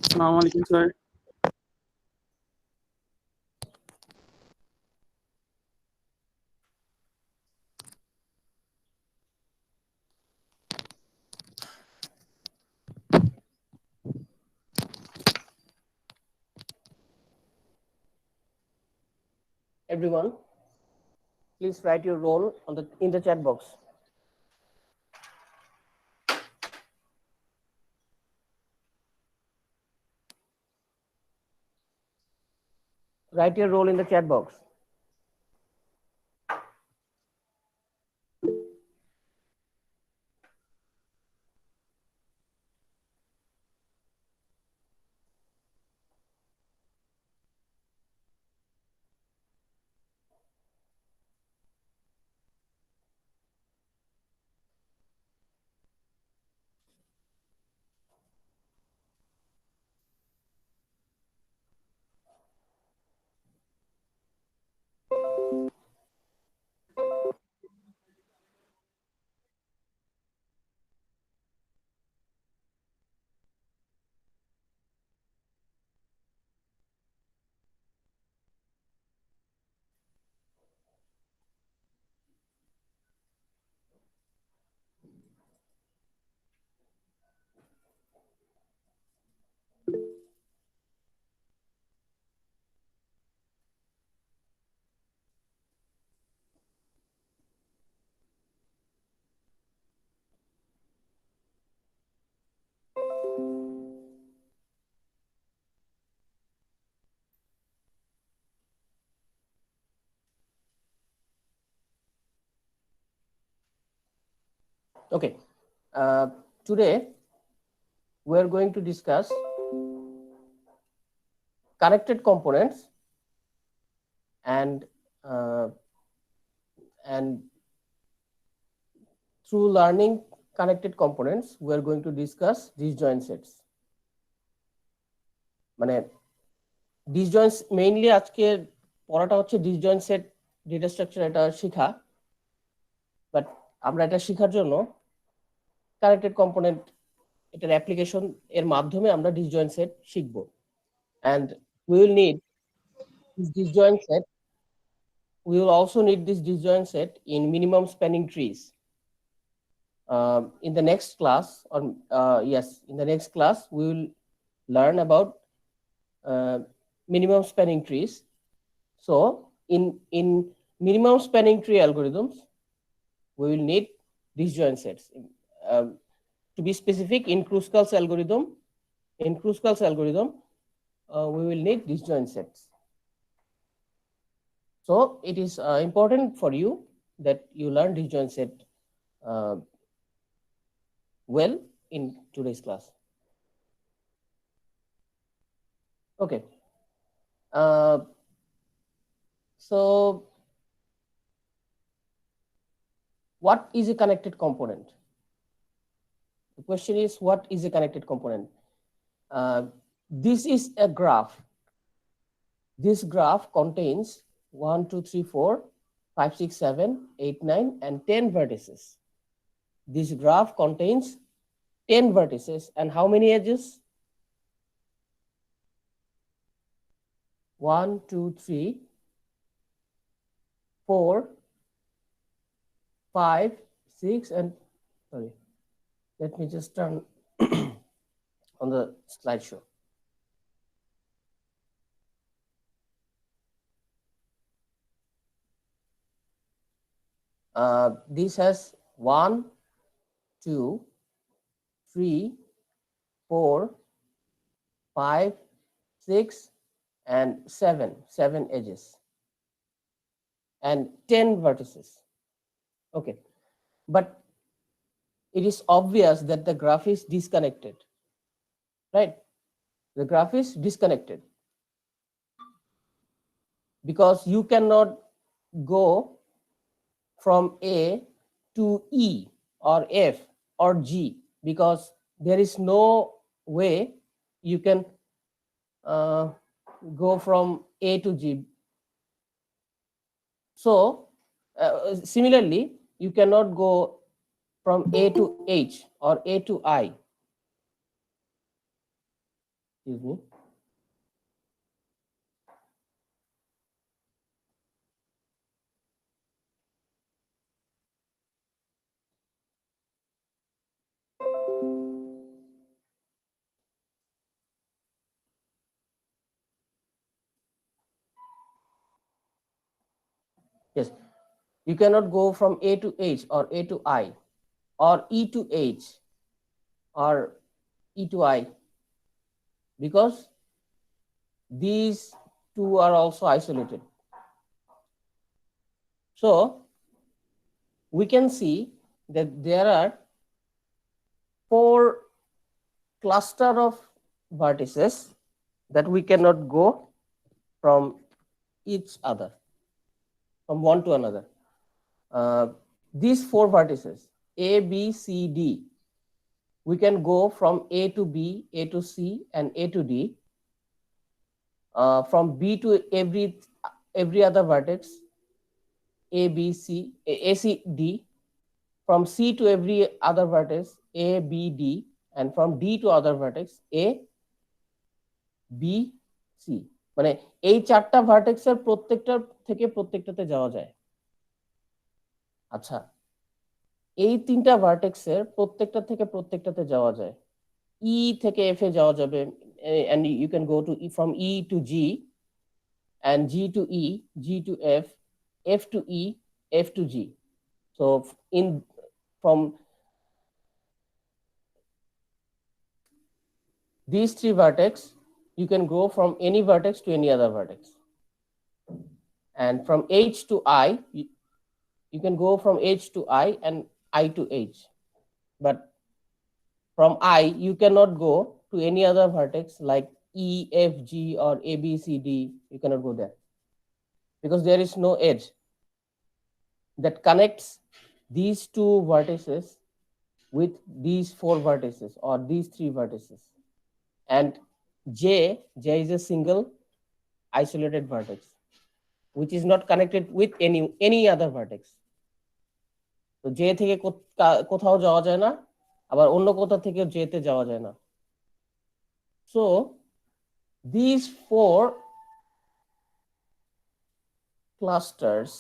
Assalamu alaikum, sir. Everyone, please write your role in the chat box. Write your role in the chat box. Okay. Today we are going to discuss connected components and through learning connected components we are going to discuss disjoint sets. মানে disjoints mainly আজকে পড়াটা হচ্ছে disjoint set data structure এটা শেখা, but আমরা এটা শেখার জন্য কানেক্টেড কম্পোনেন্ট এটার অ্যাপ্লিকেশন এর মাধ্যমে আমরা disjoint set শিখব, and we will need this disjoint set. We will also need this disjoint set in minimum spanning trees. In the next class, or in the next class, we will learn about minimum spanning trees. So in minimum spanning tree algorithms, we will need disjoint sets. To be specific, in Kruskal's algorithm, we will need disjoint sets. So it is important for you that you learn disjoint set well in today's class. Okay. So what is a connected component? The question is, what is a connected component? This is a graph. This graph contains 1, 2, 3, 4, 5, 6, 7, 8, 9, and 10 vertices. This graph contains 10 vertices and how many edges? 1, 2, 3, 4, 5, 6, and sorry, let me just turn on the slideshow. This has 1, 2, 3, 4, 5, 6, and 7 edges, and 10 vertices. Okay, but it is obvious that the graph is disconnected, right? The graph is disconnected because you cannot go from A to E or F or G because there is no way you can go from A to G. So similarly, you cannot go from A to H or A to I. excuse me. Yes, you cannot go from A to H or A to I or E to H or E to I because these two are also isolated. So we can see that there are 4 cluster of vertices that we cannot go from each other, from one to another. These 4 vertices, A, B, C, D, we can go from A to B, A to C, and A to D. From B to every other vertex, A, B, C, A, C, D. From C to every other vertex, A, B, D, and from D to other vertex, A, B, C. মানে এই 4টা ভার্টেক্সের প্রত্যেকটা থেকে প্রত্যেকটাতে যাওয়া যায়। আচ্ছা, এই 3টা ভার্টেক্সের প্রত্যেকটা থেকে প্রত্যেকটাতে যাওয়া যায়। ই থেকে এফ এ যাওয়া যাবে, and you can go to from E to G, and G to E, G to F, F to E, F to G. So from these 3 vertex, you can go from any vertex to any other vertex. And from H to I, you can go from H to I and I to H. But from I, you cannot go to any other vertex like E, F, G, or A, B, C, D. You cannot go there because there is no edge that connects these 2 vertices with these 4 vertices or these 3 vertices. And J is a single isolated vertex which is not connected with any other vertex. তো J থেকে কোথাও যাওয়া যায় না, আবার অন্য কোথাও থেকে J তে যাওয়া যায় না। So these 4 clusters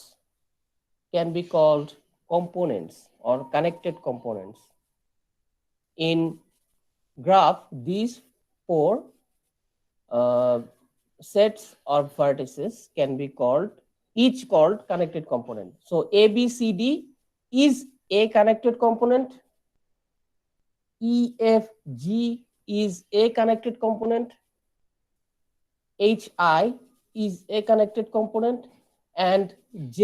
can be called components or connected components. In graph, these 4 sets or vertices can be called, each called connected component. So A, B, C, D is a connected component. E, F, G is a connected component. H, I is a connected component, and J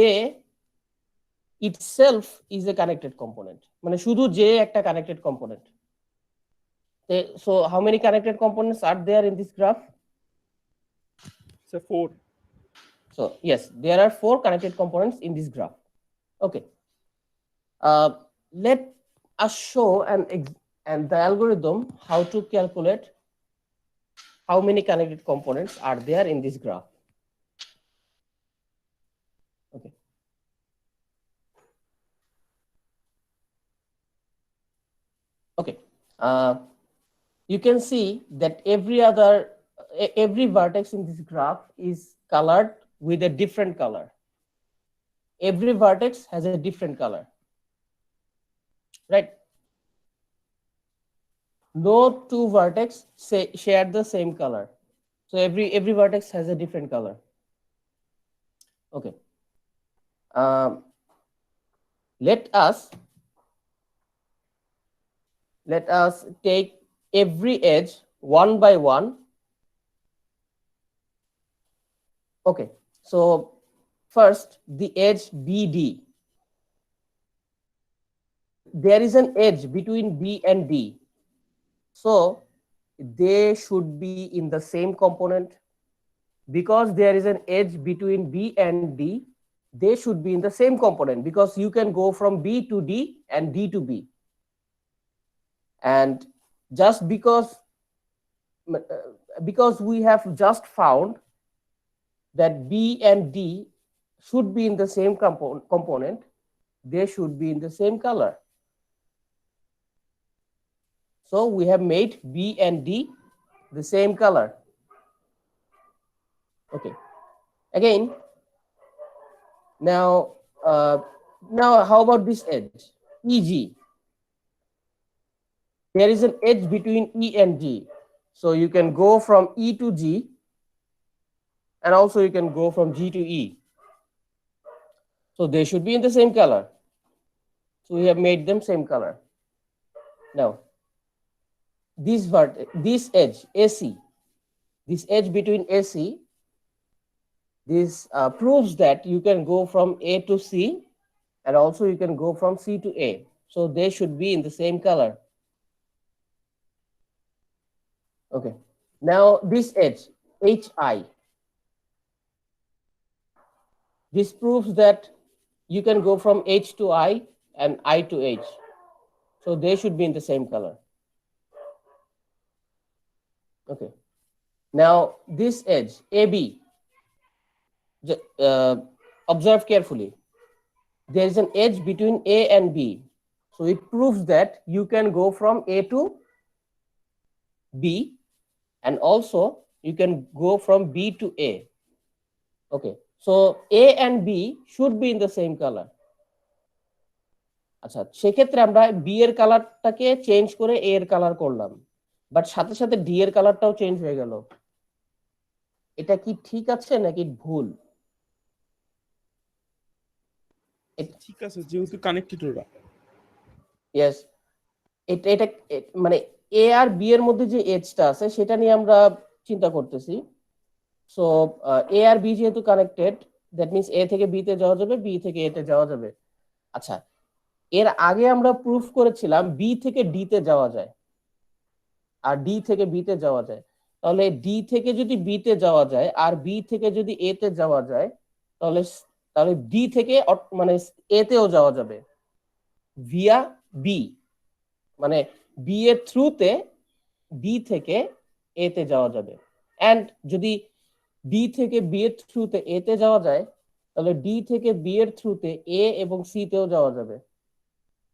itself is a connected component. মানে শুধু J একটা connected component. So how many connected components are there in this graph? So 4. So yes, there are 4 connected components in this graph. Okay. Let us show and the algorithm how to calculate how many connected components are there in this graph. Okay. Okay. You can see that every vertex in this graph is colored with a different color. Every vertex has a different color, right? No 2 vertex share the same color. So every vertex has a different color. Okay. Let us take every edge one by one. Okay. So first, the edge BD. There is an edge between B and D. So they should be in the same component. Because there is an edge between B and D, they should be in the same component because you can go from B to D and D to B. And just because we have just found that B and D should be in the same component, they should be in the same color. So we have made B and D the same color. Okay, again, now how about this edge, EG? There is an edge between E and G, so you can go from E to G, and also you can go from G to E. So they should be in the same color. So we have made them same color. Now, this edge AC, this edge between AC, this proves that you can go from A to C, and also you can go from C to A. So they should be in the same color. Okay. Now this edge HI, this proves that you can go from H to I and I to H. So they should be in the same color. Okay. Now this edge AB, observe carefully. There is an edge between A and B. So it proves that you can go from A to B, and also you can go from B to A. Okay. So A and B should be in the same color. আচ্ছা, সেক্ষেত্রে আমরা B এর কালারটাকে change করে এ এর colour করলাম, but সাথে সাথে D এর কালারটাও চেঞ্জ হয়ে গেল। এটা কি ঠিক আছে নাকি ভুল? ঠিক আছে, যেহেতু কানেক্টেড ওরা। ইয়েস, এটা মানে এ আর বি এর মধ্যে যে এজটা আছে সেটা নিয়ে আমরা চিন্তা করতেছি। সো এ আর বি যেহেতু কানেক্টেড, দ্যাট মিন্স এ থেকে বি তে যাওয়া যাবে, বি থেকে এ তে যাওয়া যাবে। আচ্ছা, এর আগে আমরা প্রুফ করেছিলাম বি থেকে ডি তে যাওয়া যায় আর ডি থেকে বি তে যাওয়া যায়। তাহলে ডি থেকে যদি বি তে যাওয়া যায় আর বি থেকে যদি এ তে যাওয়া যায়, তাহলে ডি থেকে মানে এ তেও যাওয়া যাবে ভিয়া বি, মানে বি এর থ্রুতে ডি থেকে এ তে যাওয়া যাবে। এন্ড যদি ডি থেকে বি এর থ্রুতে এ তে যাওয়া যায়, তাহলে ডি থেকে বি এর থ্রুতে এ এবং সি তেও যাওয়া যাবে,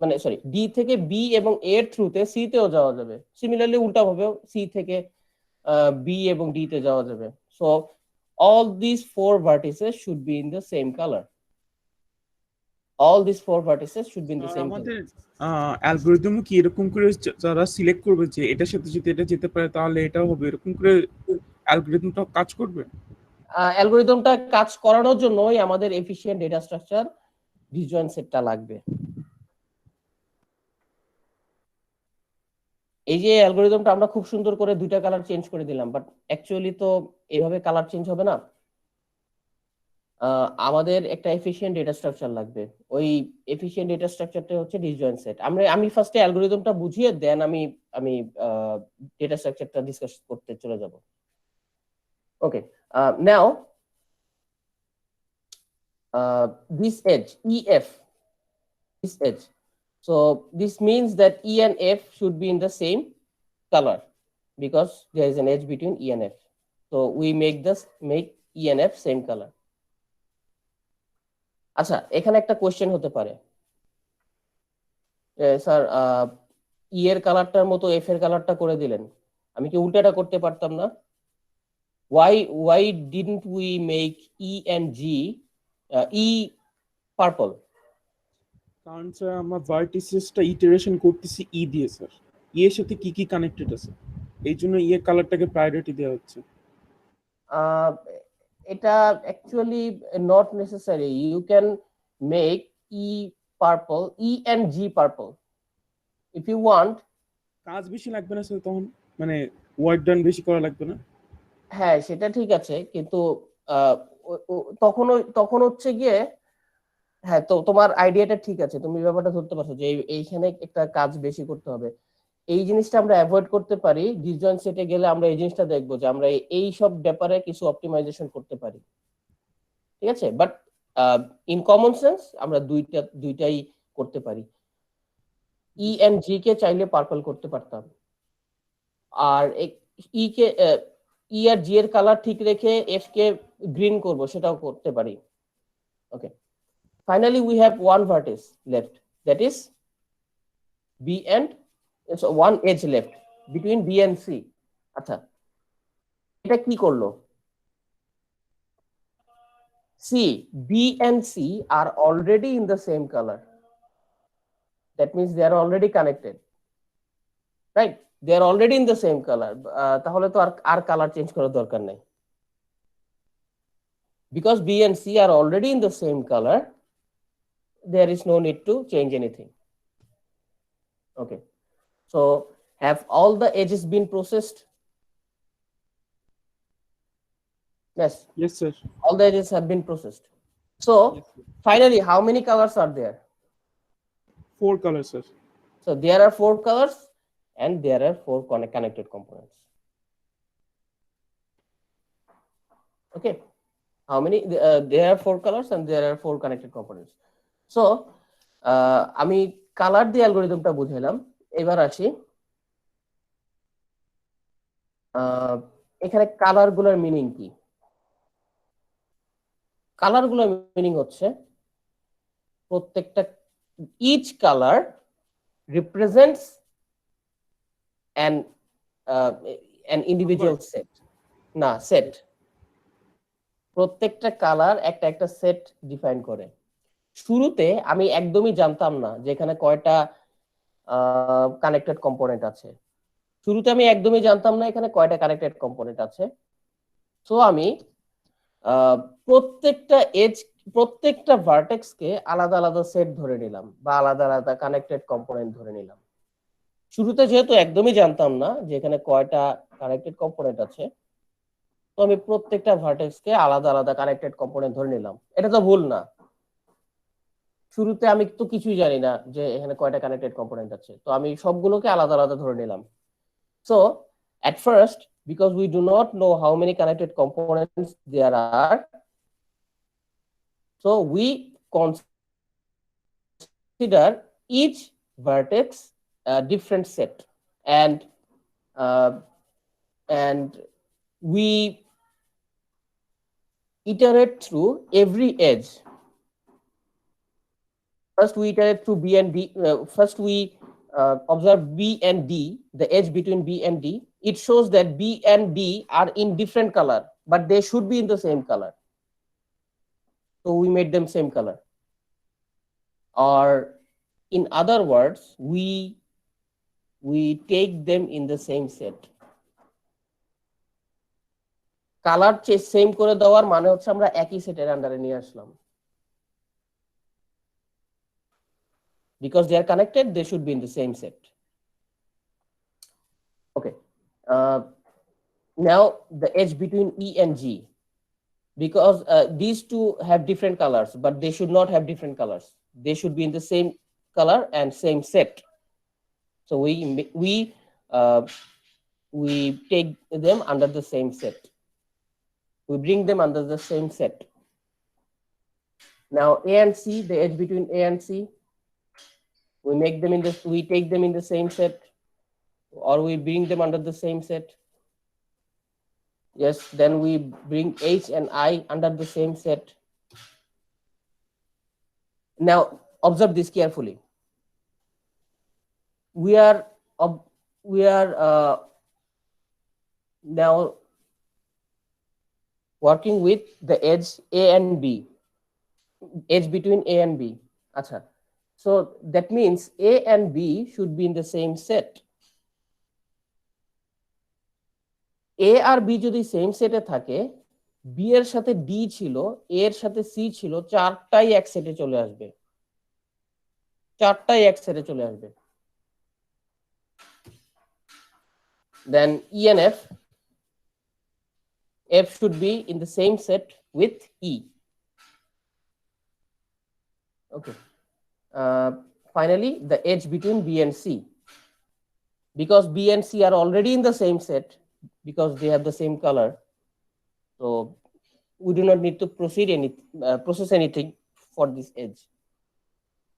মানে সরি, ডি থেকে বি এবং এ এর থ্রুতে সি তেও যাওয়া যাবে। সিমিলারলি উল্টা ভাবে সি থেকে বি এবং ডি তে যাওয়া যাবে। So all these four vertices should be in the same color. All these four vertices should be in the same color. আমাদের অ্যালগরিদম কি এরকম করে যারা সিলেক্ট করবে যে এটার সাথে যদি এটা যেতে পারে তাহলে এটা হবে, এরকম করে অ্যালগরিদমটা কাজ করবে? অ্যালগরিদমটা কাজ করানোর জন্যই আমাদের এফিশিয়েন্ট ডেটা স্ট্রাকচার ডিসজয়েন্ট সেটটা লাগবে। এই যে অ্যালগরিদমটা আমরা খুব সুন্দর করে দুইটা কালার চেঞ্জ করে দিলাম, বাট অ্যাকচুয়ালি তো এইভাবে কালার চেঞ্জ হবে না। আমাদের একটা এফিশিয়েন্ট ডেটা স্ট্রাকচার লাগবে। ওই এফিশিয়েন্ট ডেটা স্ট্রাকচারটা হচ্ছে ডিসজয়েন্ট সেট। আমি ফার্স্টে অ্যালগরিদমটা বুঝিয়ে দেন আমি ডেটা স্ট্রাকচারটা ডিসকাস করতে চলে যাব। ওকে, নাও this edge EF, this edge, so this means that E and F should be in the same color because there is an edge between E and F. So we make E and F same color. আচ্ছা, এখানে একটা question হতে পারে, sir ই এর কালারটার মতো F এর কালারটা করে দিলেন, আমি কি উল্টাটা করতে পারতাম না? why didn't we make E and G E purple? কারণ স্যার আমরা ভার্টিসেসটা ইটারেশন করতেছি ই দিয়ে স্যার, ই এর সাথে কি কি কানেক্টেড আছে, এই জন্য ই এর কালারটাকে প্রায়োরিটি দেওয়া হচ্ছে। এটা actually not necessary. You can make E purple, E and G purple if you want. কাজ বেশি লাগবে না স্যার তখন, মানে ওয়ার্ক ডান বেশি করা লাগবে না? হ্যাঁ, সেটা ঠিক আছে, কিন্তু তখন হচ্ছে গিয়ে, হ্যাঁ, তো তোমার আইডিয়াটা ঠিক আছে, তুমি ব্যাপারটা ধরতে পারছো যে এইখানে একটা কাজ বেশি করতে হবে। এই জিনিসটা আমরা অ্যাভয়েড করতে পারি। ডিসজয়েন্ট সেটে গেলে আমরা এই জিনিসটা দেখবো যে আমরা এই সব ব্যাপারে কিছু অপটিমাইজেশন করতে পারি, ঠিক আছে? বাট ইন কমন সেন্স আমরা দুইটাই করতে পারি। ই এন্ড জি কে চাইলে পার্পল করতে পারতাম, আর ই কে ই আর জি এর কালার ঠিক রেখে এফ কে গ্রিন করব, সেটাও করতে পারি। ওকে, finally we have one vertex left, that is B and so one edge left between B and C. আচ্ছা, এটা কি করলো? See, B and C are already in the same color. That means they are already connected, right? They are already in the same color. তাহলে তো আর colour change করার দরকার নাই। Because B and C are already in the same color, there is no need to change anything. Okay. So have all the edges been processed? Yes, Yes, sir. all the edges have been processed. So Yes, sir. finally, how many colors are there? 4 colors, sir. So there are 4 colors and there are 4 connected components. Okay. How many? There are 4 colors and there are 4 connected components. So আমি colour দিয়ে অ্যালগরিদমটা বুঝাইলাম। এবার আসি এখানে colour গুলোর meaning কি? Colour গুলোর meaning হচ্ছে প্রত্যেকটা each color represents an individual set. না, সেট। প্রত্যেকটা কালার একটা একটা সেট ডিফাইন করে। শুরুতে আমি একদমই জানতাম না যে এখানে কয়টা কানেক্টেড কম্পোনেন্ট আছে। শুরুতে আমি একদমই জানতাম না এখানে কয়টা কানেক্টেড কম্পোনেন্ট আছে। সো আমি প্রত্যেকটা ভার্টেক্সকে আলাদা আলাদা সেট ধরে নিলাম বা আলাদা আলাদা কানেক্টেড কম্পোনেন্ট ধরে নিলাম। শুরুতে যেহেতু একদমই জানতাম না যে এখানে কয়টা কানেক্টেড কম্পোনেন্ট আছে, তো আমি প্রত্যেকটা ভার্টেক্সকে আলাদা আলাদা কানেক্টেড কম্পোনেন্ট ধরে নিলাম। এটা তো ভুল না। শুরুতে আমি তো কিছুই জানি না যে এখানে কয়টা কানেক্টেড কম্পোনেন্ট আছে, তো আমি সবগুলোকে আলাদা আলাদা ধরে নিলাম। So at first, because we do not know how many connected components there are, so we consider each vertex a different set, and we iterate through every edge. First we iterate through B and D. First we observe B and D, the edge between B and D. It shows that B and D are in different color, but they should be in the same color. So we made them same color. Or in other words, we take them in the same set. Colour same করে দেওয়ার মানে হচ্ছে আমরা একই সেটের আন্ডারে নিয়ে আসলাম। Because they are connected, they should be in the same set. Okay. Now the edge between E and G, because these two have different colors, but they should not have different colors. They should be in the same color and same set. So we take them under the same set. We bring them under the same set. Now A and C, the edge between A and C, we take them in the same set, or we bring them under the same set. Yes, then we bring H and I under the same set. Now observe this carefully. We are now working with the edge A and B, edge between A and B. Acha. So that means A and B should be in the same set. A আর B যদি same সেটে থাকে, B এর সাথে D ছিল, A এর সাথে C ছিল, চারটাই এক সেটে চলে আসবে। চারটাই এক সেটে চলে আসবে। Then E and F should be in the same set with E. Okay. Finally, the edge between B and C. Because B and C are already in the same set, because they have the same color, so we do not need to process anything for this edge.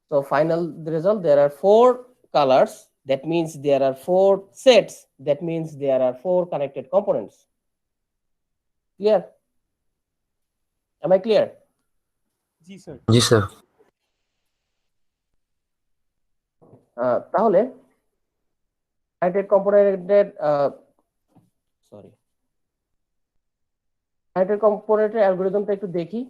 So final result, there are 4 colors. That means there are 4 sets. That means there are 4 connected components. Clear? Am I clear? জি sir. জি sir. তাহলে connected component, sorry, connected কম্পোনেন্টের অ্যালগরিদমটা একটু দেখি।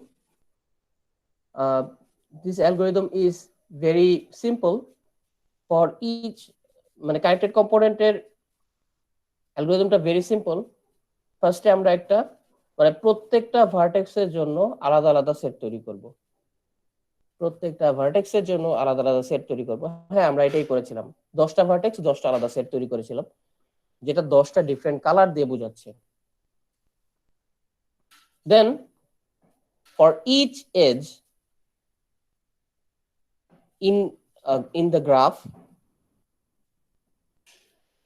This algorithm is very simple for each, মানে কানেক্টেড কম্পোনেন্টের অ্যালগরিদমটা ভেরি সিম্পল। ফার্স্টে আমরা একটা মানে প্রত্যেকটা ভার্টেক্সের জন্য আলাদা আলাদা সেট তৈরি করব। প্রত্যেকটা ভার্টেক্সের জন্য আলাদা আলাদা সেট তৈরি করব। হ্যাঁ, আমরা এটাই করেছিলাম। 10টা ভার্টেক্স 10টা আলাদা সেট তৈরি করেছিলাম, যেটা 10টা ডিফারেন্ট কালার দিয়ে বোঝাচ্ছে। Then for each edge in the graph,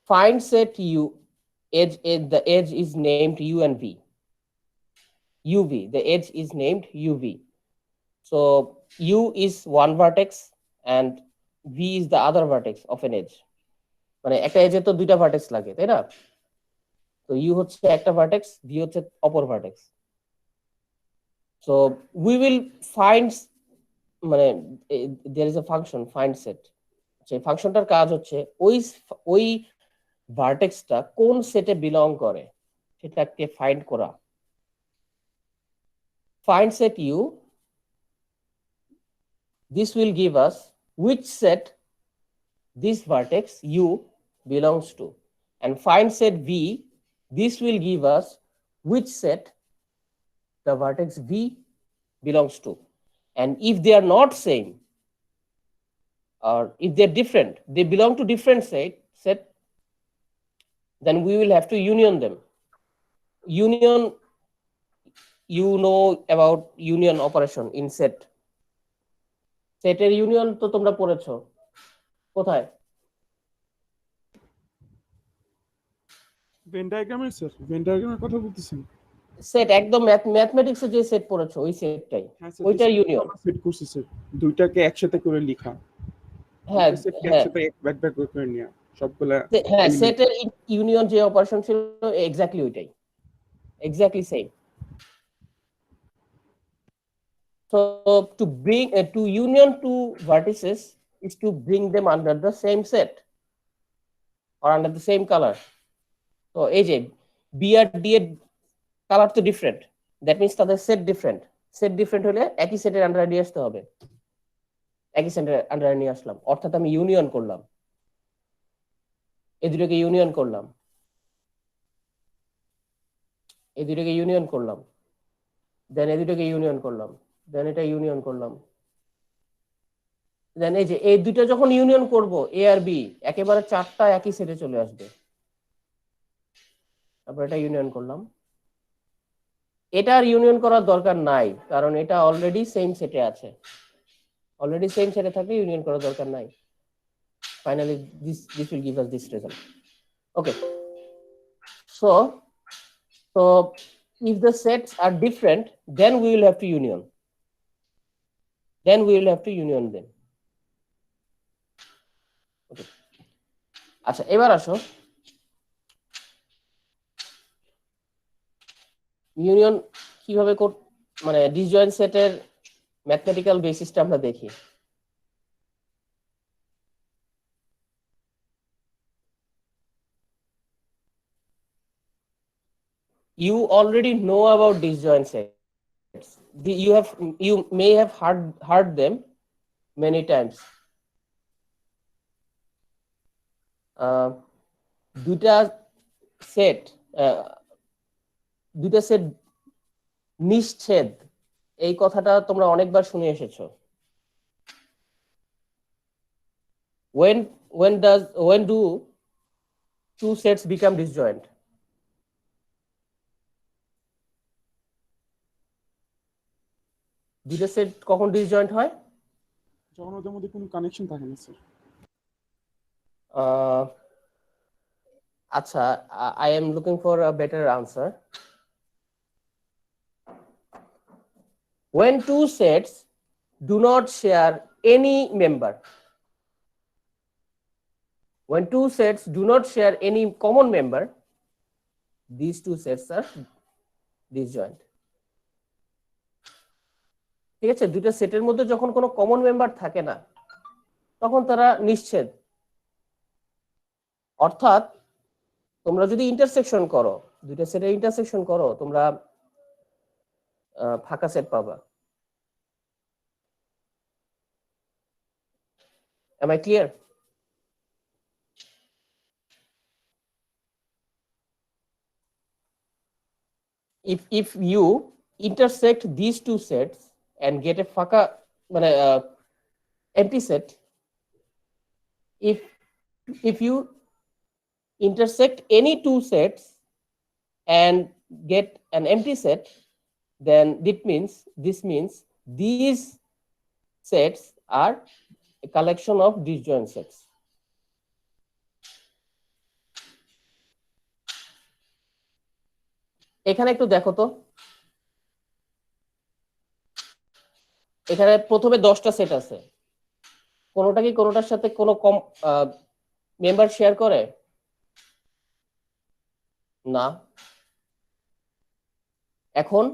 find set u edge, the edge is named u and v. uv, the edge is named uv. So u is one vertex and v is the other vertex of an edge. মানে একটা এজে তো দুইটা vertex লাগে, তাই না? তো u হচ্ছে একটা ভার্টেক্স, v হচ্ছে অপর vertex. So we will find, মানে there is a function find set, সেই ফাংশনটার কাজ হচ্ছে ওই ভার্টেক্সটা কোন সেটে বিলং করে সেটাকে ফাইন্ড করা। Find set u, this will give us which set this vertex u belongs to, and find set v, this will give us which set the vertex v belongs to. And if they are not same, or if they're different, they belong to different set, then we will have to union them. Union, you know about union operation in set. সেটের union তো তোমরা পড়েছো কোথায়? When ডায়াগ্রামের sir, when ডায়াগ্রামের কথা বলতেছেন? Set একদম ম্যাথমেটিক্সে যে সেট পড়েছো ওই সেটটাই, হ্যাঁ স্যার, ওইটা ইউনিয়ন। সেট করছি স্যার, দুইটাকে একসাথে করে লেখা, হ্যাঁ দুইটা সেটকে হ্যাঁ একসাথে এক ভাগ করে নেওয়া সবগুলা হ্যাঁ, element। সেটের ইউনিয়ন যে অপারেশন ছিল এক্স্যাক্টলি ওইটাই, exactly same. So to bring to union two vertices is to bring them under the same set or under the same color. So এই যে বি আর ডি এর কালার তো ডিফারেন্ট, দ্যাট মিন্স তাদের set different. Set different হলে একই সেটের আন্ডারে নিয়ে আসতে হবে, একই সেটের আন্ডারে নিয়ে আসলাম, অর্থাৎ আমি ইউনিয়ন করলাম, এই দুটোকে ইউনিয়ন করলাম, এই দুটোকে ইউনিয়ন করলাম, দেন এই দুটোকে ইউনিয়ন করলাম, দেন এটা ইউনিয়ন করলাম, দেন এই যে এই দুটো যখন ইউনিয়ন করব এ আর বি, একেবারে চারটা একই সেটে চলে আসবে। তারপর এটা ইউনিয়ন করলাম, এটা আর ইউনিয়ন করার দরকার নাই, কারণ এটা অলরেডি সেম সেটে আছে, অলরেডি সেম সেটে থাকলে ইউনিয়ন করার দরকার নাই। Finally this will give us this result. Okay, so if the sets are different, then we will have to union, them. Okay, আচ্ছা এবার আসো ইউনিয়ন কিভাবে মানে ডিসজয়েন্ট সেটের ম্যাথমেটিক্যাল বেসিসটা আমরা দেখি। You already know about disjoint sets. You may have heard them many times. দুটা set নিশ্ছেদ, এই কথাটা তোমরা অনেকবার শুনে এসেছো। when do two sets become disjoint? দুটো সেট কখন ডিসজয়েন্ট হয়? যখন ওদের মধ্যে কোনো কানেকশন থাকে না স্যার। আচ্ছা, I am looking for a better answer. When two sets do not share any member, when two sets do not share any common member, these two sets are disjoint. ঠিক আছে, দুটো সেটের মধ্যে যখন কোনো কমন মেম্বার থাকে না তখন তারা নিশ্ছেদ। অর্থাৎ তোমরা যদি ইন্টারসেকশন করো, দুটো সেটের ইন্টারসেকশন করো, তোমরা ফাঁকা সেট পাবা। Am I clear? If you intersect these two sets and get a ফাঁকা মানে empty set, if you intersect any two sets and get an empty set, then this means these sets are a collection of disjoint sets. এখানে একটু দেখো তো, এখানে প্রথমে 10টা set আছে, কোনোটা কি কোনোটার সাথে কোনো কম মেম্বার শেয়ার করে? না। এখন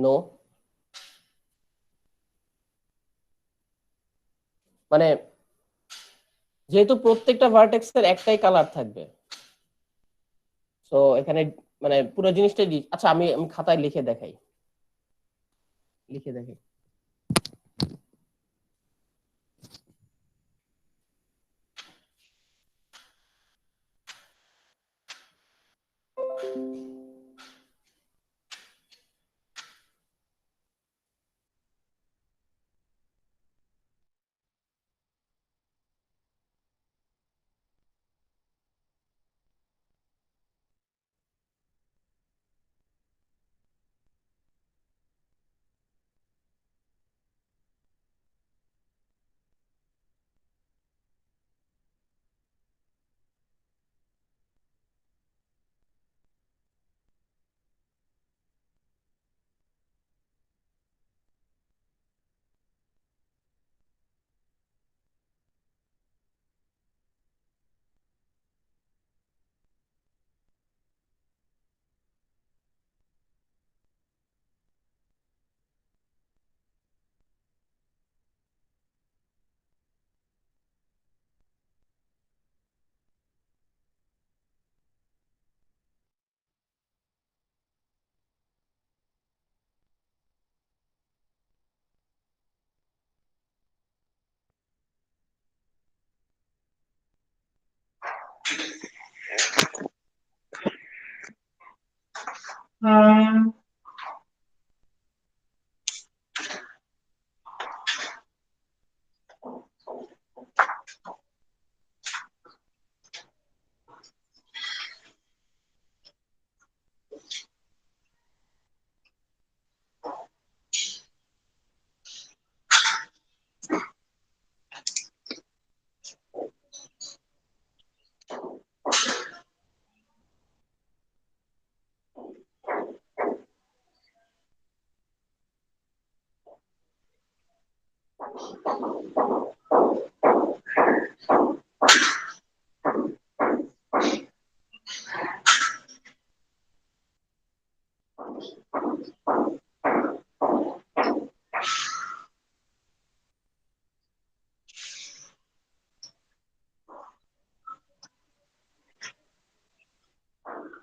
নো, মানে যেহেতু প্রত্যেকটা ভার্টেক্সের একটাই কালার থাকবে, তো এখানে মানে পুরো জিনিসটাই আচ্ছা আমি খাতায় লিখে দেখাই।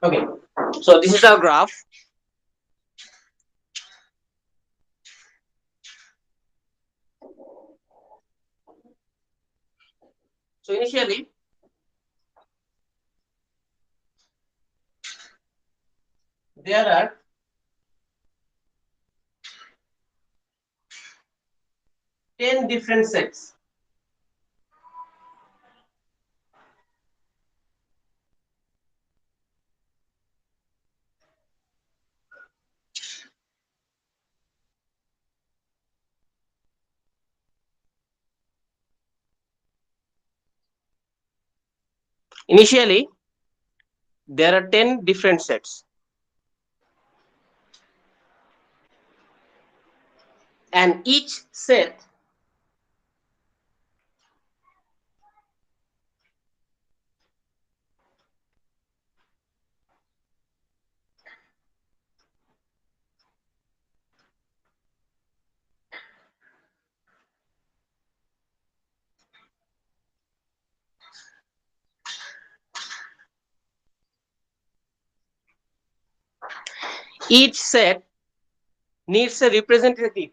Okay, so this is our graph. So initially, there are 10 different sets. Initially, there are 10 different sets. And each set each set needs a representative.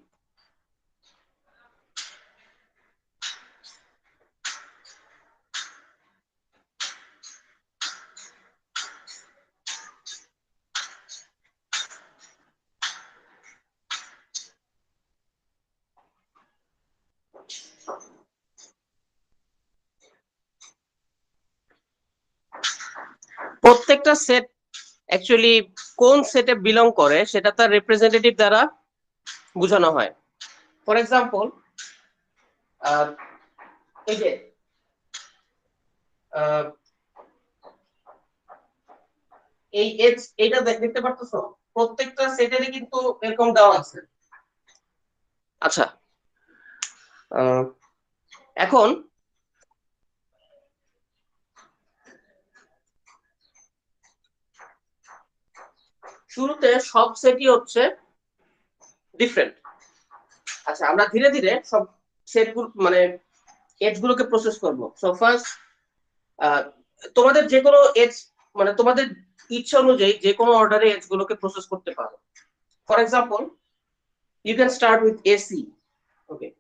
প্রত্যেকটা সেট অ্যাকচুয়ালি কোন সেটে বিলং করে সেটা তার রিপ্রেজেন্টেটিভ দ্বারা বোঝানো হয়। ফর এক্সাম্পল, এই যে এই এজ এটা দেখতে পারতেছো, প্রত্যেকটা সেটেরই কিন্তু এরকম দেওয়া আছে। আচ্ছা, এখন শুরুতে সব সেটই হচ্ছে ডিফারেন্ট। আচ্ছা, আমরা ধীরে ধীরে সব সেটগুলো মানে এজ গুলোকে প্রসেস করব। সো ফার্স্ট তোমাদের যে কোনো এজ মানে তোমাদের ইচ্ছা অনুযায়ী যে কোনো অর্ডারে এজ গুলোকে প্রসেস করতে পারো। For example, you can start with AC. Okay,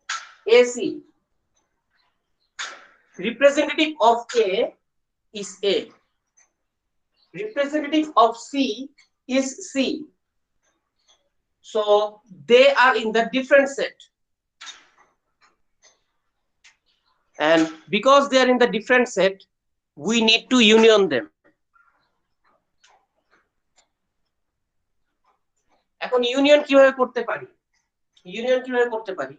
AC representative of A is A, representative of C is C, so they are in the different set, and because they are in the different set we need to union them. এখন union কিভাবে করতে পারি? Union কিভাবে করতে পারি?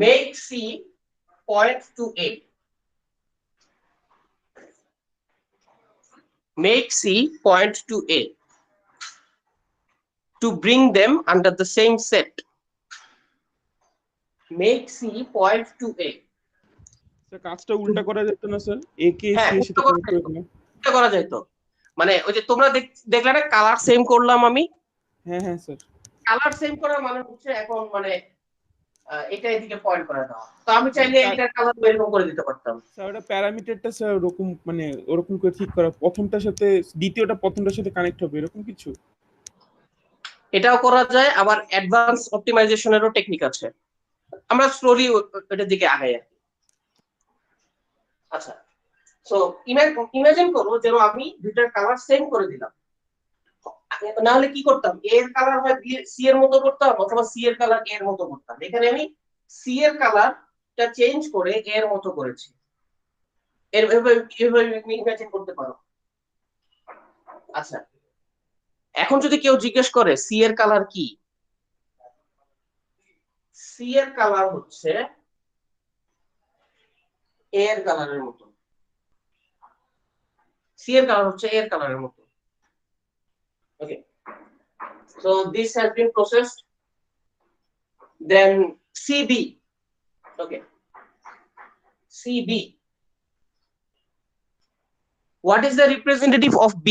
Make C point to A. Make C point to A to bring them under the same set. Make C point to A. Sir কাজটা উল্টা করা যেত না স্যার? এ কে হ্যাঁ, সি এর সাথে কানেক্ট করে দিলাম। এটা করা যায় তো। মানে ওই যে তোমরা দেখলে না কালার সেম করলাম আমি। হ্যাঁ হ্যাঁ স্যার। কালার সেম করা মানে হচ্ছে এখন মানে এটা এদিকে পয়েন্ট করে দাও। তো আমি চাইলে এটার কালার এরকম করে দিতে পারতাম। স্যার ওটা প্যারামিটারটা স্যার ওরকম মানে ওরকম করে ঠিক করা, প্রথমটার সাথে দ্বিতীয়টা প্রথমটার সাথে কানেক্ট হবে এরকম কিছু? এটাও করা যায়, আবার অ্যাডভান্স অপটিমাইজেশনেরও টেকনিক আছে। আমরা স্লোলি এটার দিকে আগাই আর কি। আচ্ছা, সো ইমাজিন করো যেন আমি দুইটার কালার সেম করে দিলাম। না হলে কি করতাম, এ এর কালার হয় সি এর মতো করতাম অথবা সি এর কালার এ এর মতো করতাম। এখানে আমি সি এর কালারটা চেঞ্জ করে এ এর মতো করেছি। এভাবে ইমাজিন করতে পারো। আচ্ছা, এখন যদি কেউ জিজ্ঞেস করে সি এর কালার কি, সি এর কালার হচ্ছে এ এর কালারের মতো। সি এর কালার হচ্ছে এ এর কালারের মতো। ওকে, so this has been processed. Then CB. Okay, CB. What is the representative of B?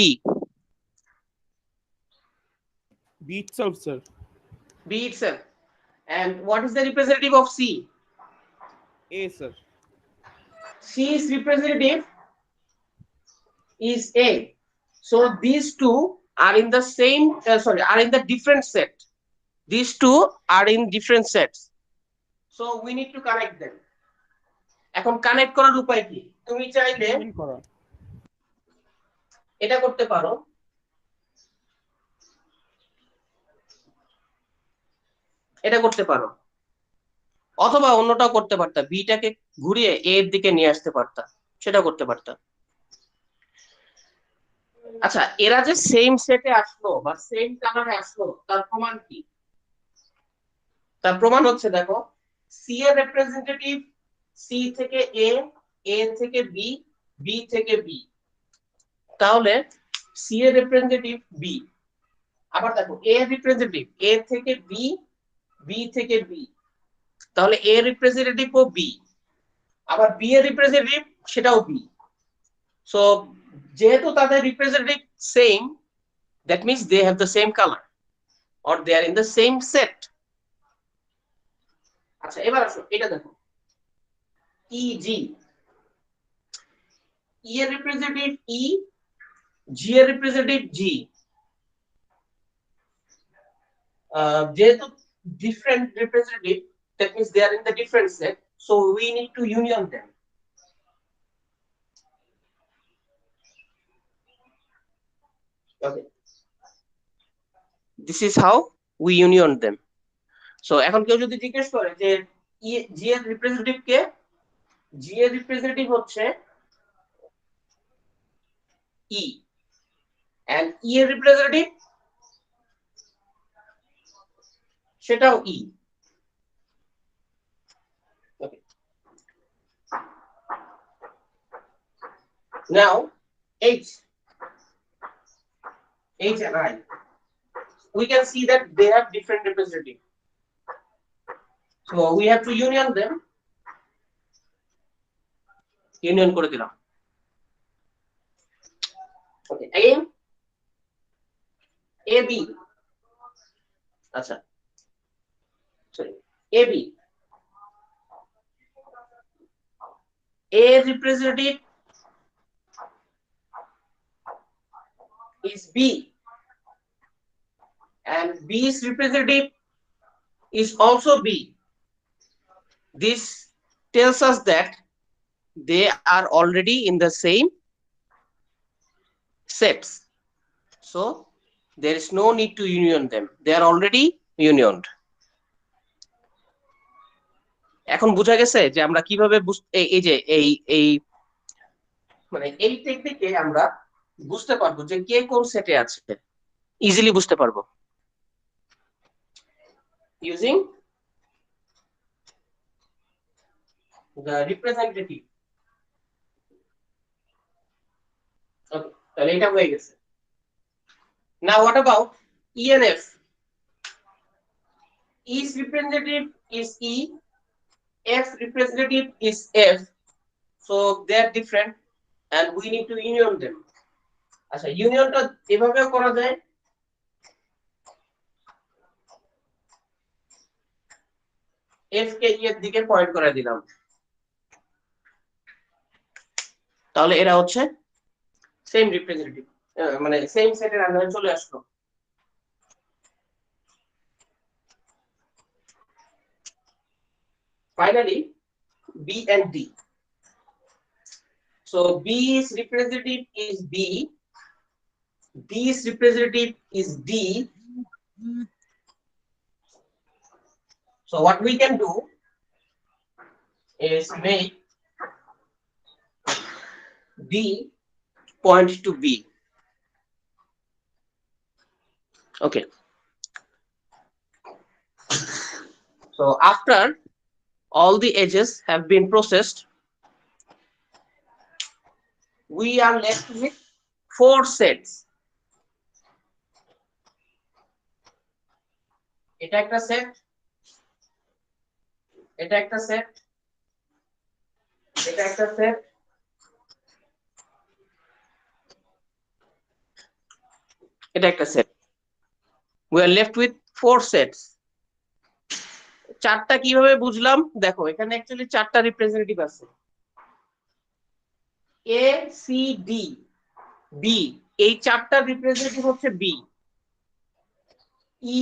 B itself sir. B itself. And what is the representative of C? A sir. C's representative is A. So these two are in the same are in the different set. These two are in different sets. So we need to connect them. এখন connect করার উপায় কি? তুমি চাইলে এটা করতে পারো, এটা করতে পারো, অথবা অন্যটাও করতে পারতা, বিটাকে ঘুরিয়ে এ এর দিকে নিয়ে আসতে পারতা, সেটা করতে পারতা। আচ্ছা, এরা যে সেম সেটে আসলো বা সেম কালারে আসলো তার প্রমাণ কি? তার প্রমাণ হচ্ছে দেখো, সি এর রিপ্রেজেন্টেটিভ সি থেকে এ, এ থেকে বি, বি থেকে বি, তাহলে সি এর রিপ্রেজেন্টেটিভ বি। আবার দেখো এ এর রিপ্রেজেন্টেটিভ এ থেকে বি, বি থেকে বি, তাহলে এ রিপ্রেজেন্টেটিভ ও বি। আবার বি এর রিপ্রেজেন্টেটিভ সেটাও বি। সো যেহেতু তাদের representative same, that means they have the same color or they are in the same set. আচ্ছা, এবার আসো এটা দেখো, EG, E এর রিপ্রেজেন্টেটিভ E, G এর রিপ্রেজেন্টেটিভ G। যেহেতু different representative, that means they are in the different set, so we need to union them. Okay, this is how we union them. So এখন কেউ যদি জিজ্ঞেস করে যে G এর রিপ্রেজেন্টেটিভ কে, G এর রিপ্রেজেন্টেটিভ হচ্ছে E, and E এর রিপ্রেজেন্টেটিভ সেটাও E. Okay, now H and I, we can see that they have different representative, so we have to union them. Union করে দিলাম. Okay, again AB, আচ্ছা sorry, AB, A representative is B, and B's representative is also B. This tells us that they are already in the same sets, so there is no need to union them, they are already unioned. এখন বোঝা গেছে যে আমরা কিভাবে এই যে এই মানে এই টেকনিকে আমরা বুঝতে পারবো যে কে কোন সেটে আছে, ইজিলি বুঝতে পারবো ইউজিং দ্য রিপ্রেজেন্টেটিভ। ওকে, তাহলে এটা হয়ে গেছে। Now what about E and F? E's representative is E, F representative is F, so they are different and we need to union them. আচ্ছা, ইউনিয়নটা এভাবেও করা যায়, F কে E এর দিকে পয়েন্ট করে দিলাম, তাহলে এরা হচ্ছে সেম রিপ্রেজেন্টেটিভ, মানে সেম সেটের আন্ডারে চলে আসলো। Finally, B and D. So B's representative is B, D's representative is D. So what we can do is make D point to B. Okay. So after all the edges have been processed, we are left with 4 sets. এটা একটা set, এটা একটা set, এটা একটা set, এটা একটা set. We are left with 4 sets. চারটা কিভাবে বুঝলাম? দেখো এখানে অ্যাকচুয়ালি চারটা রিপ্রেজেন্টেটিভ আছে, A C D B, এই চারটা রিপ্রেজেন্টেটিভ হচ্ছে B, E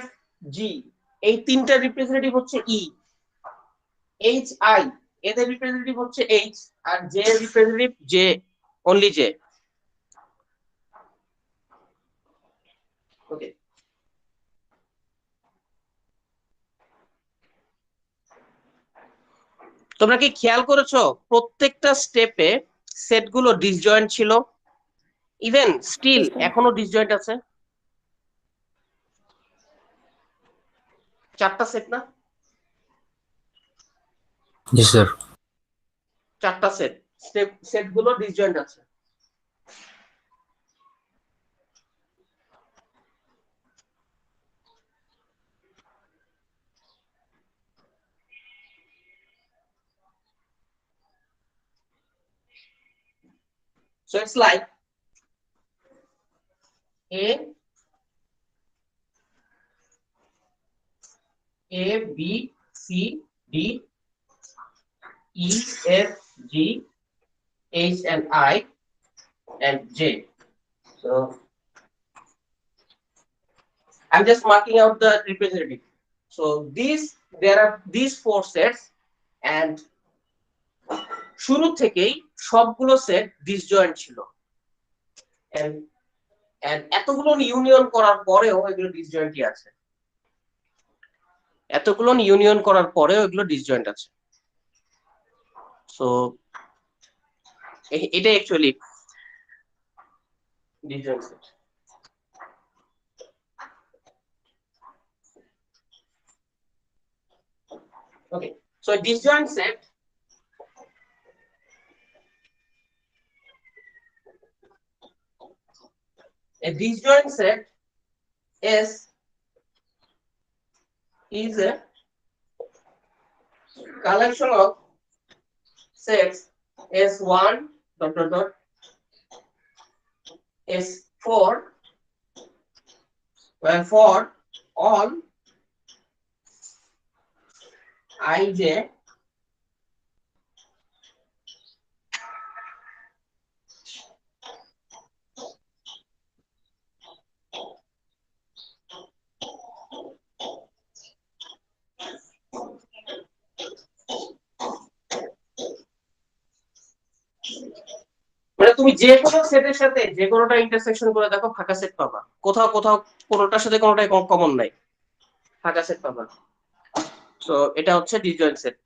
F G এই তিনটা রিপ্রেজেন্টেটিভ হচ্ছে E, H I এদের রিপ্রেজেন্টেটিভ হচ্ছে H, আর J representative J, only J. ওকে, তোমরা কি খেয়াল করেছো প্রত্যেকটা স্টেপে সেটগুলো ডিসজয়েন্ট ছিল, ইভেন স্টিল এখনো ডিসজয়েন্ট আছে, চারটা সেট না? জি স্যার। চারটা সেটগুলো ডিসজয়েন্ট আছে। So it's like A B C D E, F, G, H, and I, and J. So I'm just marking out the representative. So there are these four sets, and শুরু থেকেই সবগুলো set disjoint ছিল, and এতগুলো union করার পরেও এগুলো ডিসজয়েন্টই আছে, এতগুলো ইউনিয়ন করার পরেও এগুলো ডিসজয়েন্ট আছে। সো এটা actually disjoint set. Okay, so a disjoint set is a collection of sets S1 dot dot dot S4 where for all ij মানে তুমি যে কোনো সেটের সাথে যে কোনোটা ইন্টারসেকশন করে দেখো ফাঁকা সেট পাবা, কোথাও কোথাও কোনোটার সাথে কোনোটাই কমন নাই, ফাঁকা সেট পাবা। সো এটা হচ্ছে ডিসজয়েন্ট সেট,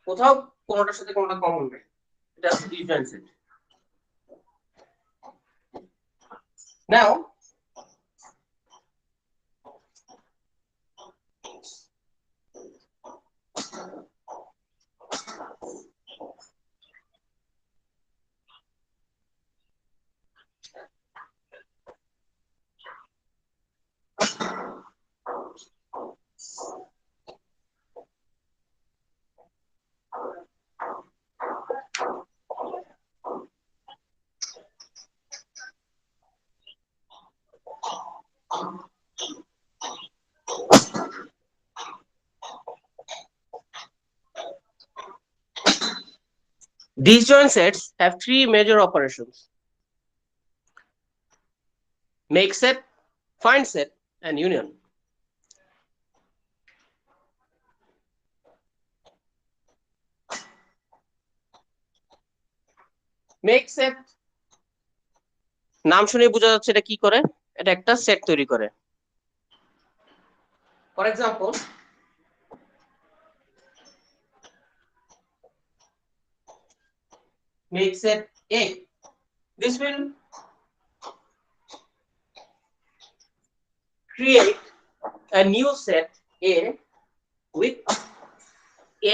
কোথাও কোনোটার সাথে কোনোটা কমন নাই, এটা হচ্ছে disjoint set. Now disjoint sets have three major operations: make set, find set, and union. Make set নাম শুনে বোঝা যাচ্ছে এটা কি করে, এটা একটা সেট তৈরি করে। For example, make set A, this will create a new set A with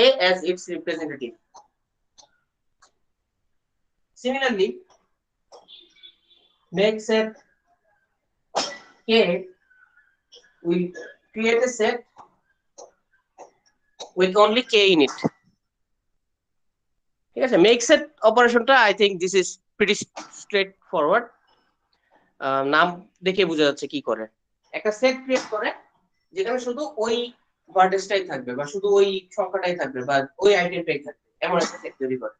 A as its representative. Similarly, make set K will create a set with only K in it. ঠিক আছে, make set অপারেশনটা I think this is pretty straight forward, নাম দেখে বোঝা যাচ্ছে কি করে। একটা সেট ক্রিয়েট করে যেখানে শুধু ওই ভার্টেক্সটাই থাকবে বা শুধু ওই সংখ্যাটাই থাকবে বা ওই আইটেমটাই থাকবে, এমন একটা সেট তৈরি করে।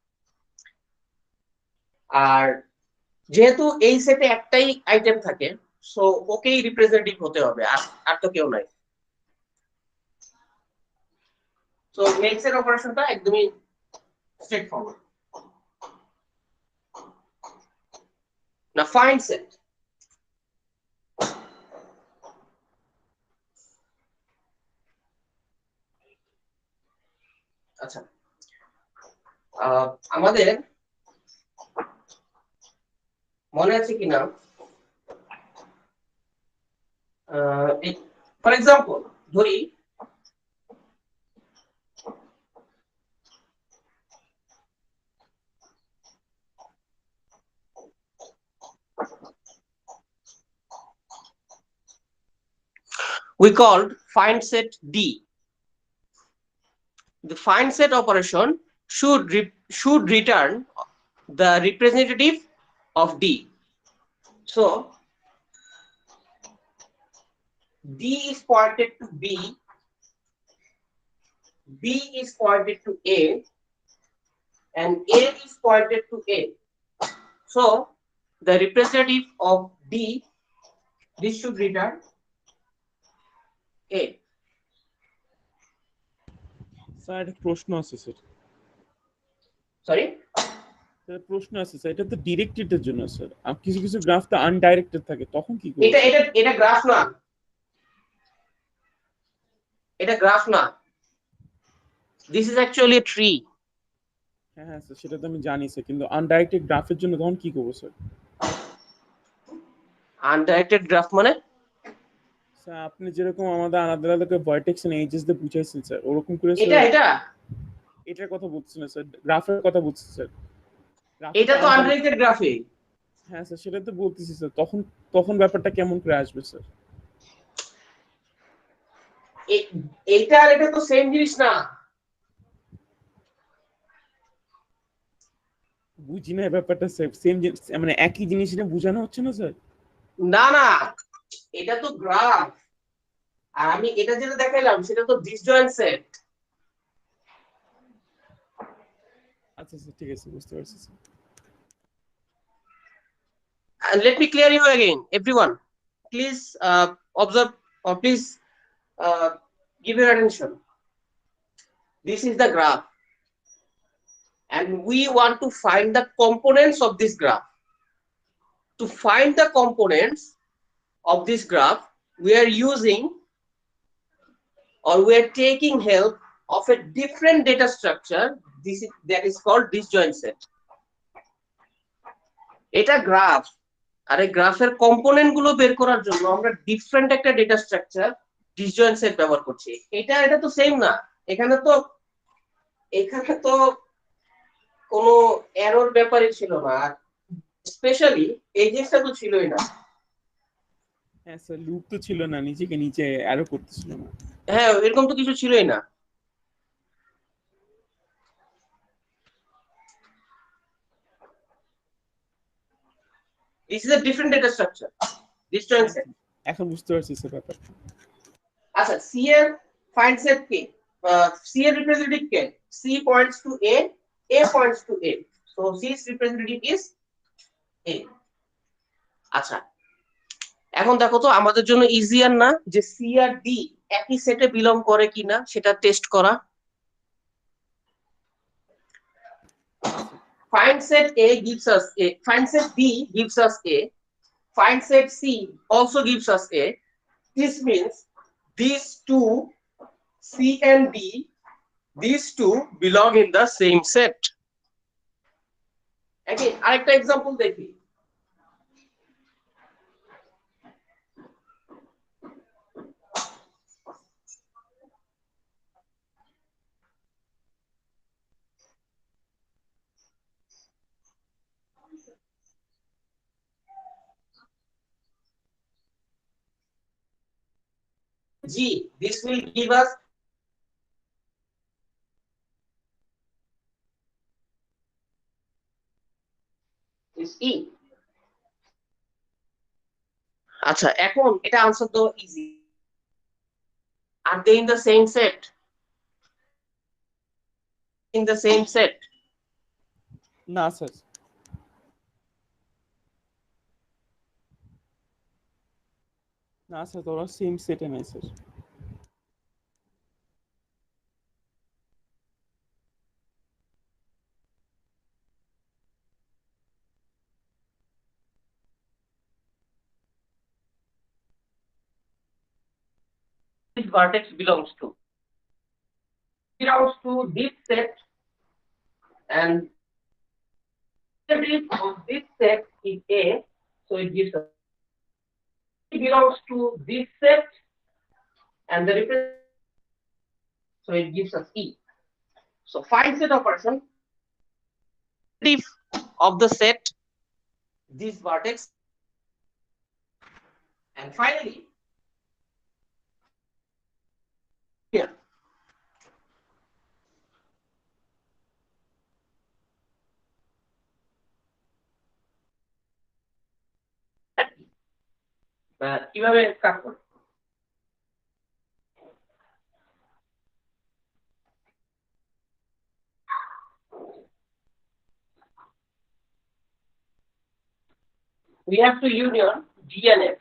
আর যেহেতু এই সেটে একটাই আইটেম থাকে, সো ওকেই রিপ্রেজেন্টেটিভ হতে হবে, আর তো কেউ নাই। সো মেক সেট অপারেশনটা একদমই স্ট্রেট ফরওয়ার্ড। না ফাইন্ড সেট, আচ্ছা আমাদের মনে আছে কিনা, ফর এক্সাম্পল ধরি we called find set D. The find set operation should return the representative of D. So D is pointed to B B is pointed to A and A is pointed to A. So the representative of D, this should return A. Sir একটা প্রশ্ন আছে sir. Sorry? Sir প্রশ্ন আছে sir, এটা তো ডিরেক্টেডের জন্য sir, আর কিছু কিছু গ্রাফ তো আনডাইরেক্টেড থাকে, তখন কি করবো এটা স্যার? এটা এটা গ্রাফ না, এটা গ্রাফ না, this is actually a tree. হ্যাঁ হ্যাঁ স্যার, সেটা তো আমি জানি স্যার, কিন্তু আনডাইরেক্টেড গ্রাফের জন্য তখন কি করবো স্যার? আনডাইরেক্টেড গ্রাফ মানে স্যার আপনি যেরকম আমাদের আলাদা আলাদা ভার্টেক্স এন্ড এজেস দিয়ে বুঝাইছেন স্যার, ওরকম করে এটা স্যার। এটা এটার কথা বলছি না স্যার, গ্রাফের কথা বলছি স্যার। গ্রাফে এটা তো আনডাইরেক্ট। আনডাইরেক্টেড গ্রাফে। হ্যাঁ স্যার, সেটা তো বলতেছি স্যার, তখন তখন ব্যাপারটা কেমন করে আসবে স্যার? এইটা আর এটা তো সেম জিনিস না। বুঝি না ব্যাপারটা স্যার, সেম মানে একই জিনিস এটা বোঝানো হচ্ছে না স্যার? না না, এটা তো গ্রাফ, আর আমি এটা যেটা দেখাইলাম সেটা তো ডিসজয়েন্ট সেট। আচ্ছা স্যার, ঠিক আছে, বুঝতে পারছি sir. And let me clear you again, everyone. Please observe or please give your attention. This is the graph, and we want to find the components of this graph. To find the components of this graph, we are using or we are taking help of a different data structure. That is called disjoint set. এটা graph, আর এই গ্রাফের component গুলো বের করার জন্য আমরা different একটা data structure disjoint set ব্যবহার করছি। এটা তো সেম না, এখানে তো কোনো এরর ব্যাপারই ছিল না, আর স্পেশালি এই জিনিসটা তো ছিলই না। হ্যাঁ স্যার, লুপ তো ছিল না, নিজেকে নিচে অ্যারো করতেছিল না। হ্যাঁ, এরকম তো কিছু ছিলই না। This is a different data structure, disjoint হ্যাঁ set. স্যার, এখন বুঝতে পারছি স্যার ব্যাপারটা। আচ্ছা, C এর ফাইন্ড সেট কি? C এর representative K? C points to A points to A, so C's representative is A. আচ্ছা, এখন দেখো তো আমাদের জন্য ইজিয়ার না যে সি আর ডি একই সেটে বিলং করে কিনা সেটা টেস্ট করা। Find set A gives us A, find set B gives us A, find set C also gives us A. This means these two, C and D, these two belong in the same set. Again, আরেকটা example দেখি। G, this will give us is E. আচ্ছা, এখন এটা answer তো easy. Are they in the same set? In the same set? না sir, না sir, তোরা same সেটে নাই sir. This vertex belongs to this set, and the representative of this set is A, so it gives us it belongs to this set, and the representative, so it gives us E. So find set operation of the set, this vertex, and finally here. কিভাবে কাজ করে? we have to union D and F.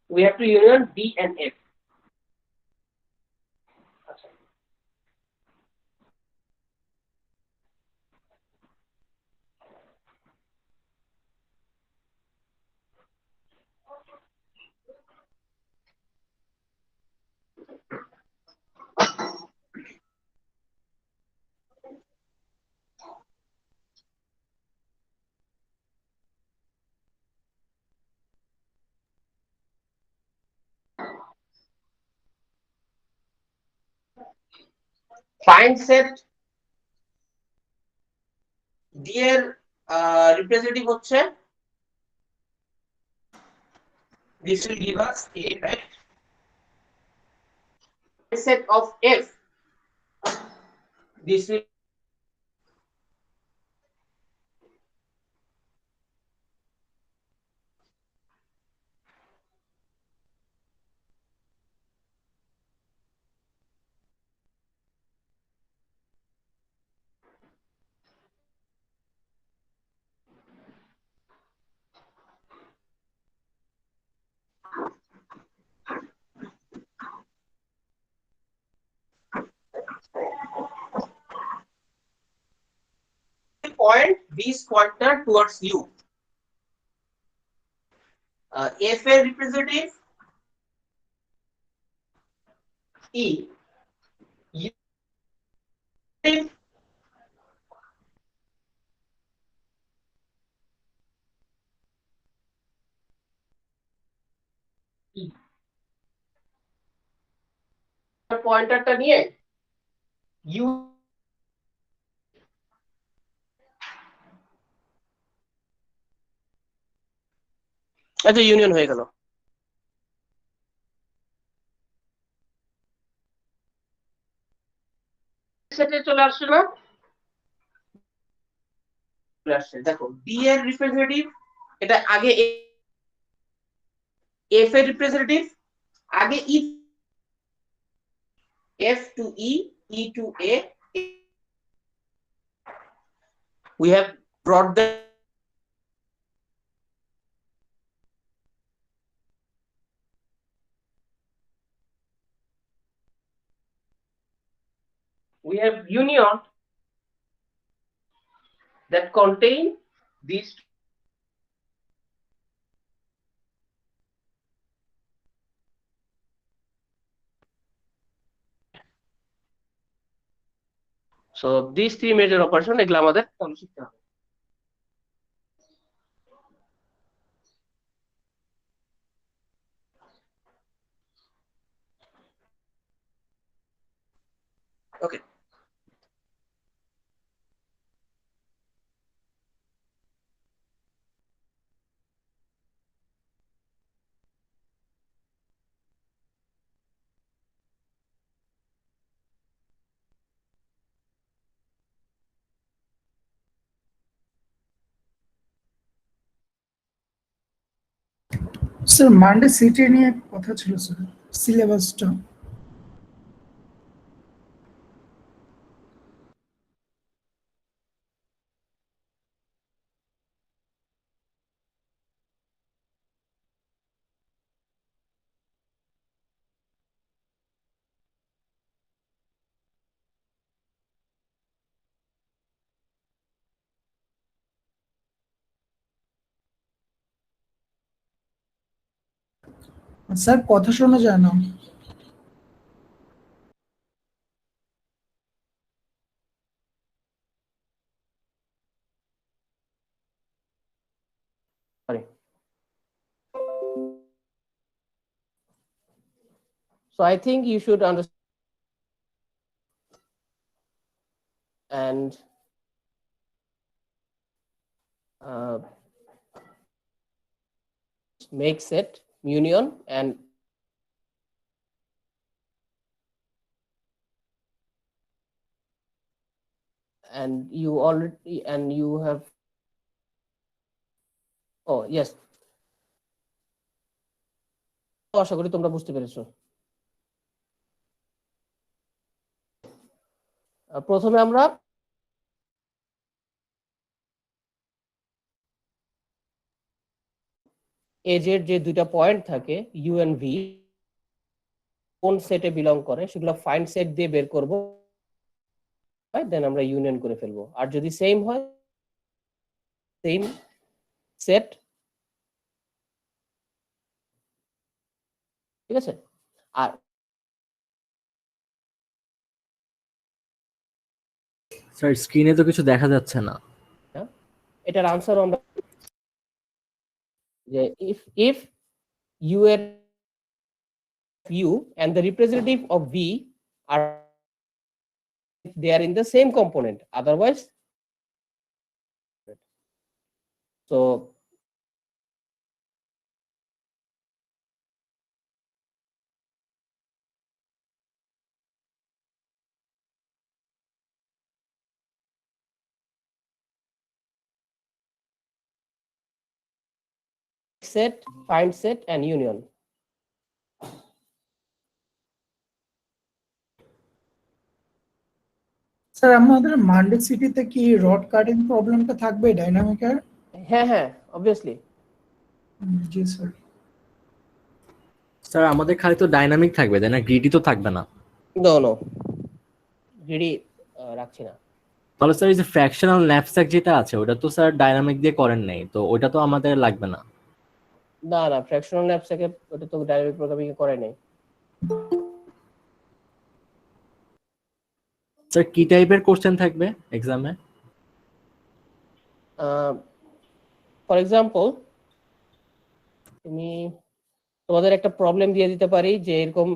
We have to union D and F. Find set D এর representative হচ্ছে this will give us A, right? Set of F, this will point this pointer towards you. F এর representative E, U পয়েন্টারটা নিয়ে U আচ্ছা union হয়ে গেল। সেটে চলে আসছে না? চলে আসছে। দেখো ডি এর রিপ্রেজেন্টেটিভ এটা আগে এফ এর রিপ্রেজেন্টেটিভ আগে ই F to E, E to A. We have brought the we have union that contain these so these three major operation এগুলো আমাদের তাহলে শিখতে হবে। ওকে স্যার মানডে সিটি নিয়ে কথা ছিল স্যার, সিলেবাসটা। স্যার কথা শোনা যায় না। sorry so I think you should understand and make set union and you already and you have oh yes আশা করি তোমরা বুঝতে পেরেছো। প্রথমে আমরা এজের যে দুইটা পয়েন্ট থাকে ইউ এন্ড ভি কোন সেটে বিলং করে সেগুলো ফাইন্ড সেট দিয়ে বের করব, দেন আমরা ইউনিয়ন করে ফেলবো। আর যদি সেম হয় সেম সেট, ঠিক আছে। আর স্যার স্ক্রিনে তো কিছু দেখা যাচ্ছে না। এটার আনসার আমরা যে if u এর u and the representative of v are they are in the same component, otherwise so set, find set and union. Sir আমাদের মান্ডে সিটিতে কি রড কাটিং প্রবলেমটা থাকবে ডাইনামিকের? হ্যাঁ হ্যাঁ অবভিয়াসলি। জি স্যার। স্যার আমাদের খালি তো ডাইনামিক থাকবে তাই না, গ্রিডি তো থাকবে না? নো নো গ্রিডি রাখছি না। তাহলে স্যার এই যে ফ্র্যাকশনাল ন্যাপস্যাক যেটা আছে ওটা তো স্যার ডাইনামিক দিয়ে করেন নাই, তো ওটা তো আমাদের লাগবে না। না না ফ্র্যাকশনাল ল্যাবসকে ওটা তো ডাইনামিক প্রোগ্রামিং করে নাই। স্যার কি টাইপের কোশ্চেন থাকবে এক্সামে? ফর এক্সাম্পল তুমি তোমাদের একটা প্রবলেম দিয়ে দিতে পারি যে এরকম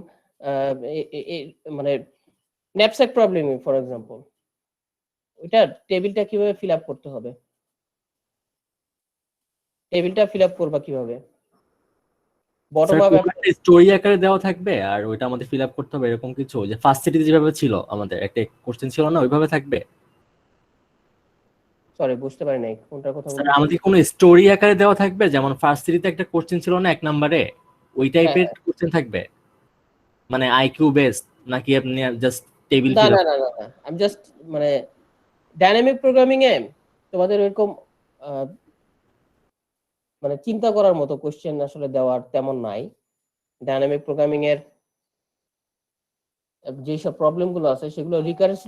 মানে ন্যাপস্যাক প্রবলেম ফর এক্সাম্পল, ওইটা টেবিলটা কিভাবে ফিল আপ করতে হবে, টেবিলটা ফিল আপ করবা কিভাবে, বটম আপ স্টোরি আকারে দেওয়া থাকবে আর ওইটা আমাদের ফিল আপ করতে হবে এরকম কিছু, যে ফার্স্ট সিটিতে যেভাবে ছিল আমাদের একটা কোশ্চেন ছিল না ওইভাবে থাকবে? সরি বুঝতে পারি নাই কোনটার কথা স্যার বলছো। আমাদের কোনো স্টোরি আকারে দেওয়া থাকবে, যেমন ফার্স্ট সিটিতে একটা কোশ্চেন ছিল না 1 নম্বরে, ওই টাইপের কোশ্চেন থাকবে মানে আইকিউ বেসড, নাকি আপনি জাস্ট টেবিল না ফিল না আপ? না না না আমি জাস্ট মানে ডাইনামিক প্রোগ্রামিং এ তোমাদের এরকম মানে চিন্তা করার মতো কোশ্চেন আসলে দেওয়ার তেমন নাই। ডাইনামিক প্রোগ্রামিং এর যেসব প্রবলেম গুলো আছে সেগুলো রিকারেন্স